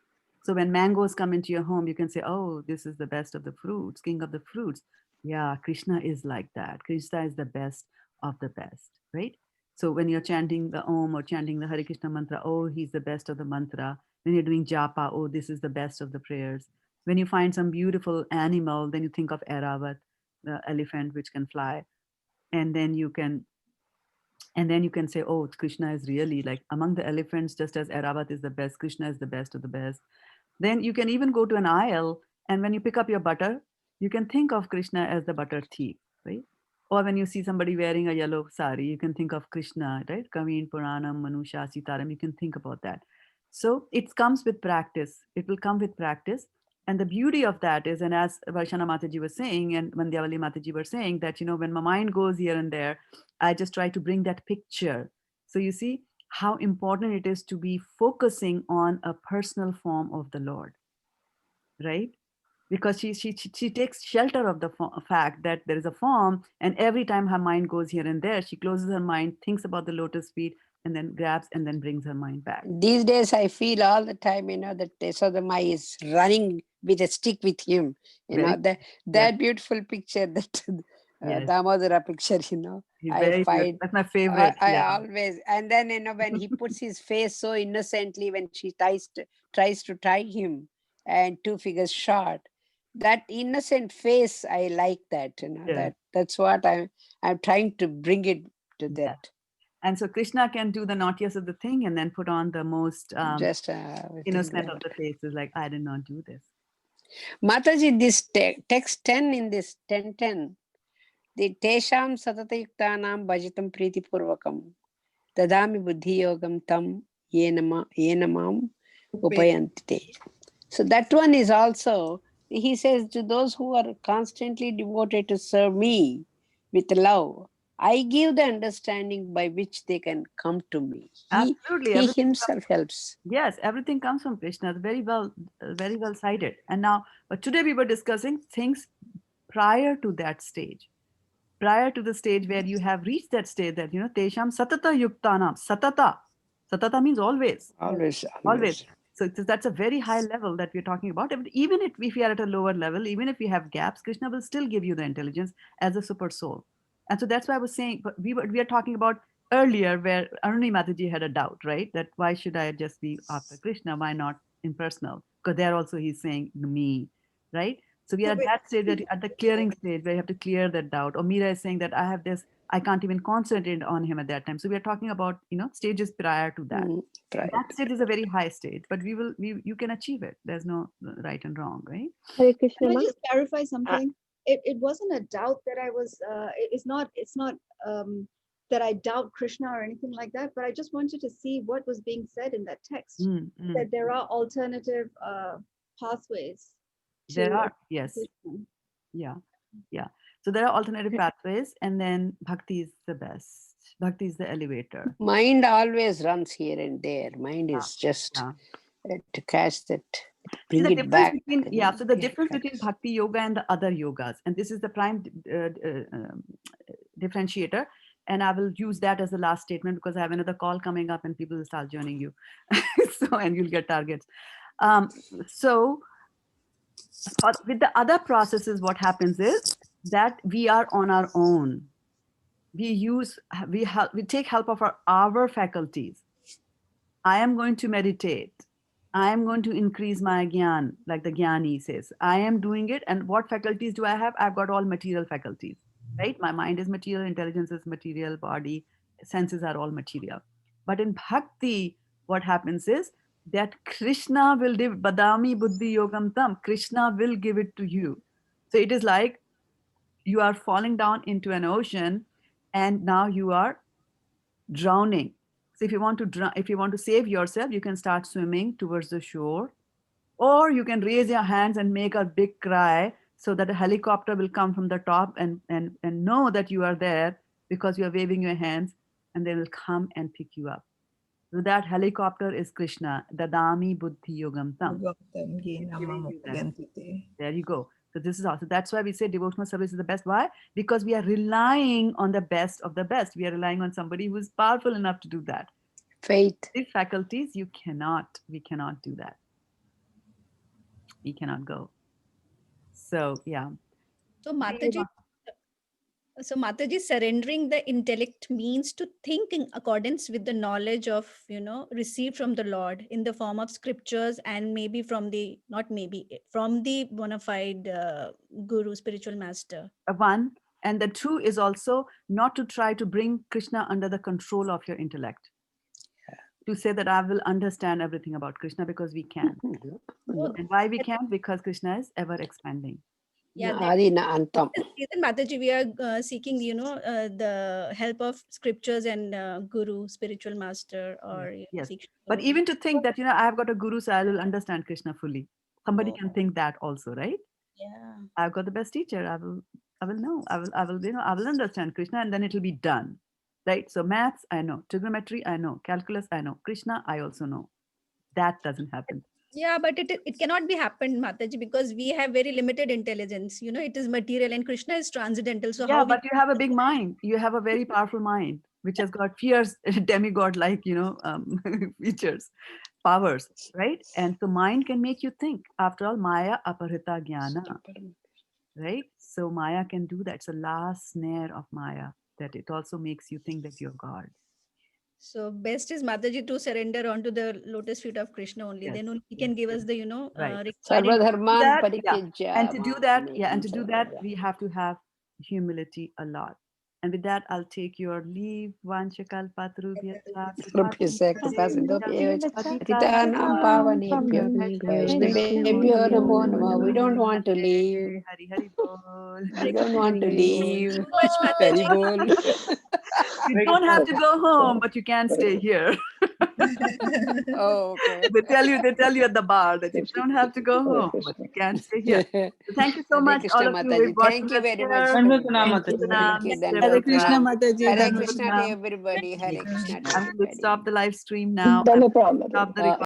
So when mangoes come into your home, you can say, oh, this is the best of the fruits, king of the fruits. Yeah, Krishna is like that. Krishna is the best of the best, right? So when you're chanting the Om or chanting the Hare Krishna mantra, oh, he's the best of the mantra. When you're doing japa, oh, this is the best of the prayers. When you find some beautiful animal, then you think of Airavat, the elephant which can fly. And then you can say, oh, Krishna is really like among the elephants, just as Airavat is the best, Krishna is the best of the best. Then you can even go to an aisle, and when you pick up your butter, you can think of Krishna as the butter thief, right? Or when you see somebody wearing a yellow sari, you can think of Krishna, right? Kaveen, Puranam, Manusha, Sitaram, you can think about that. So it comes with practice. It will come with practice. And the beauty of that is, and as Varshana Mataji was saying, and Vandyavali Mataji were saying, that, when my mind goes here and there, I just try to bring that picture. So you see how important it is to be focusing on a personal form of the Lord, right? because she takes shelter of the fact that there is a form, and every time her mind goes here and there, she closes her mind, thinks about the lotus feet, and then grabs and then brings her mind back. These days, I feel all the time, that Yasodamai is running with a stick with him. That beautiful picture, that Damodara picture, I find. That's my favorite. I always, and then, when he puts his face so innocently when she tries to tie him, and two figures short, that innocent face, I like that, that's what I'm trying to bring it to that. Yeah. And so Krishna can do the naughtiest of the thing and then put on the most innocent of the faces, like, I did not do this. Mataji, this text 10 in this 10:10, the Tesham Satatayuktanam Bhajitam Priti Purvakam Dadami Buddhi Yogam Tam Yenamam Upayantite. So that one is also, he says, to those who are constantly devoted to serve me with love, I give the understanding by which they can come to me. Absolutely. He himself helps. Yes, everything comes from Krishna. Very well cited. And now, but today we were discussing things prior to that stage. Prior to the stage where you have reached that stage that, Tesham Satata Yuktanam. Satata means always. Always. So that's a very high level that we're talking about. Even if we are at a lower level, even if we have gaps, Krishna will still give you the intelligence as a super soul. And so that's why I was saying, but we are talking about earlier where Aruni Mataji had a doubt, right? That why should I just be after Krishna? Why not impersonal? Because there also he's saying me, right? So we are at that stage, at the clearing stage where you have to clear that doubt. Or Meera is saying that I have this, I can't even concentrate on him at that time. So we are talking about, stages prior to that. That stage is a very high stage, but you can achieve it. There's no right and wrong, right? Hare Krishna. Can I just clarify something? It wasn't a doubt that I was, it's not that I doubt Krishna or anything like that, but I just wanted to see what was being said in that text, that there are alternative pathways. There are, yes. Yeah. So there are alternative pathways, and then bhakti is the best. Bhakti is the elevator. Mind always runs here and there. Mind is just to catch that, bring it back. So the difference between bhakti yoga and the other yogas, and this is the prime differentiator, and I will use that as the last statement because I have another call coming up and people will start joining you. And you'll get targets. With the other processes, what happens is that we are on our own. We take help of our faculties. I am going to meditate. I am going to increase my gyan, like the Gyani says. I am doing it. And what faculties do I have? I've got all material faculties, right? My mind is material, intelligence is material, body, senses are all material. But in bhakti, what happens is that Krishna will give Badami Buddhi Yogam Tam. Krishna will give it to you. So it is like you are falling down into an ocean and now you are drowning. So if you want to save yourself, you can start swimming towards the shore, or you can raise your hands and make a big cry so that a helicopter will come from the top and know that you are there because you are waving your hands, and they will come and pick you up. So that helicopter is Krishna, Dadami Buddhi Yogam Tam. There you go. So this is also, that's why we say devotional service is the best. Why? Because we are relying on the best of the best. We are relying on somebody who is powerful enough to do that. Faith. These faculties, we cannot do that. We cannot go. So, yeah. So Mataji, surrendering the intellect means to think in accordance with the knowledge of, received from the Lord in the form of scriptures, and maybe from the bona fide guru, spiritual master. One, and the two is also not to try to bring Krishna under the control of your intellect. To say that I will understand everything about Krishna, because we can. And why we can? Because Krishna is ever expanding. Yeah, Mataji, we are seeking, the help of scriptures and guru, spiritual master, or yes. But even to think that I have got a guru, so I will understand Krishna fully. Somebody can think that also, right? Yeah. I've got the best teacher. I will know. I will understand Krishna, and then it will be done, right? So maths, I know. Trigonometry, I know. Calculus, I know. Krishna, I also know. That doesn't happen. Yeah, but it cannot be happened, Mataji, because we have very limited intelligence. You know, it is material and Krishna is transcendental. So Yeah, how we but you have a big mind. You have a very powerful mind, which has got fierce demigod-like, features, powers, right? And so mind can make you think. After all, Maya aparita jnana, right? So Maya can do that. It's the last snare of Maya, that it also makes you think that you're God. So best is Mataji to surrender onto the lotus feet of Krishna only. Yes, Then only he yes, can give yes. us the, Right. required To do Sarvadharman that, yeah. And parityajya to do that, mam yeah, and to do that, ekam we have to have humility a lot. And with that, I'll take your leave. Vanchakal patrubhyascha kripa sarvadharman कृपा sindhubhyascha सिन्धुभ्येव च पतितानां patitanam पावनेभ्यो Vaishnavebhyo वैष्णवेभ्यो नमो नमः. We don't want to leave. Hari Hari Bol. We don't want to leave. too much, Hari Mataji. bol. You don't have to go home, but you can stay here. Oh, okay. They tell you at the bar that you don't have to go home, but you can stay here. So thank you so Hare much, all Krishna of you who Mataji. brought Thank to you us very much here. for Thank you, thank Pranam. you, Hare Dandavat Krishna Pranam. Mataji, Hare Dandavat Krishna to Pranam. everybody. Hare Krishna to I'm going to everybody. stop the live stream now. Dandavat Pranam, Stop the Mataji. recording.